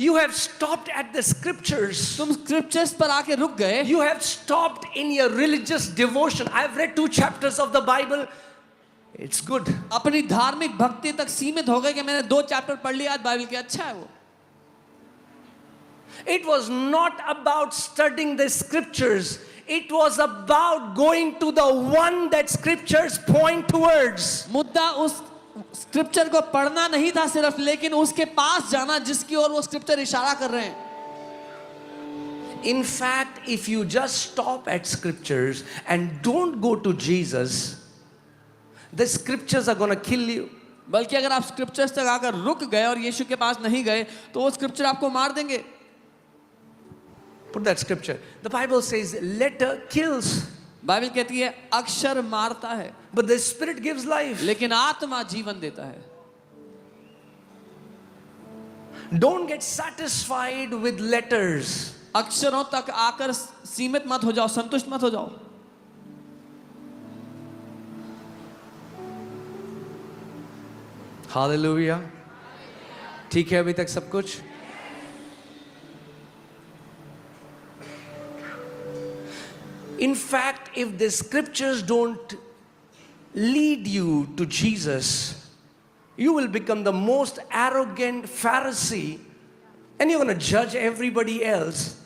You have stopped at the scriptures. तुम scriptures पर आके रुक गए. You have stopped in your religious devotion. I've read 2 chapters of the Bible. It's good. अपनी धार्मिक भक्ति तक सीमित हो गए कि मैंने 2 चैप्टर पढ़ लिया आज बाइबल के. अच्छा है वो. It was not about studying the scriptures. It was about going to the one that scriptures point towards. मुद्दा उस स्क्रिप्चर को पढ़ना नहीं था सिर्फ, लेकिन उसके पास जाना जिसकी ओर वो स्क्रिप्चर इशारा कर रहे हैं. In fact, if you just stop at scriptures and don't go to Jesus, the scriptures are going to kill you. बल्कि अगर आप स्क्रिप्चर्स तक आकर रुक गए और यीशु के पास नहीं गए तो वो स्क्रिप्चर आपको मार देंगे. Put that scripture. The Bible says letter kills, Bible कहती है अक्षर मारता है, but the spirit gives life. लेकिन आत्मा जीवन देता है. Don't get satisfied with letters. अक्षरों तक आकर सीमित मत हो जाओ, संतुष्ट मत हो जाओ. Hallelujah. ठीक है अभी तक सब कुछ? In fact, if the scriptures don't lead you to Jesus, you will become the most arrogant Pharisee, and you're going to judge everybody else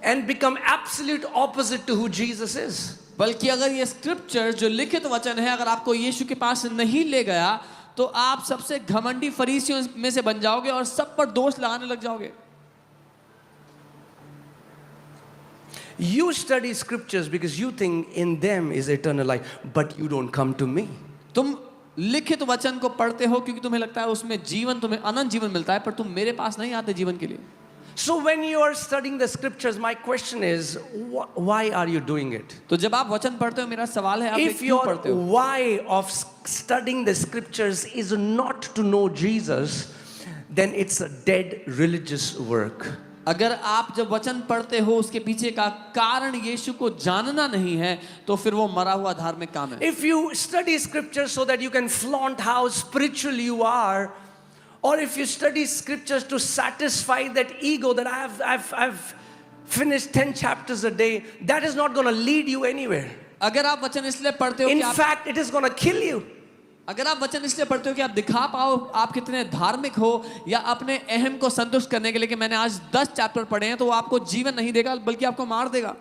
and become absolute opposite to who Jesus is. बल्कि अगर ये scripture जो लिखित वचन है अगर आपको यीशु के पास नहीं ले गया तो आप सबसे घमंडी फरीसियों में से बन जाओगे और सब पर दोष लगाने लग जाओगे. You study scriptures because you think in them is eternal life, but you don't come to me. तुम लिखित वचन को पढ़ते हो क्योंकि तुम्हें लगता है उसमें जीवन, तुम्हें अनंत जीवन मिलता है, पर तुम मेरे पास नहीं आते जीवन के लिए. So when you are studying the scriptures, my question is, why are you doing it? तो जब आप वचन पढ़ते हो मेरा सवाल है आप If क्यों your पढ़ते हो? why of studying the scriptures is not to know Jesus, then it's a dead religious work. अगर आप जब वचन पढ़ते हो उसके पीछे का कारण यीशु को जानना नहीं है तो फिर वो मरा हुआ धार्मिक काम है. If you study scriptures so that you can flaunt how spiritual you are, or if you study scriptures to satisfy that ego that I've finished 10 chapters a day, that is not going to lead you anywhere. अगर आप वचन इसलिए पढ़ते हो In कि आप fact, it is going to kill you. अगर आप वचन इसलिए पढ़ते हो कि आप दिखा पाओ आप कितने धार्मिक हो या अपने अहम को संतुष्ट करने के लिए कि मैंने आज 10 चैप्टर पढ़े हैं, तो वो आपको जीवन नहीं देगा बल्कि आपको मार देगा.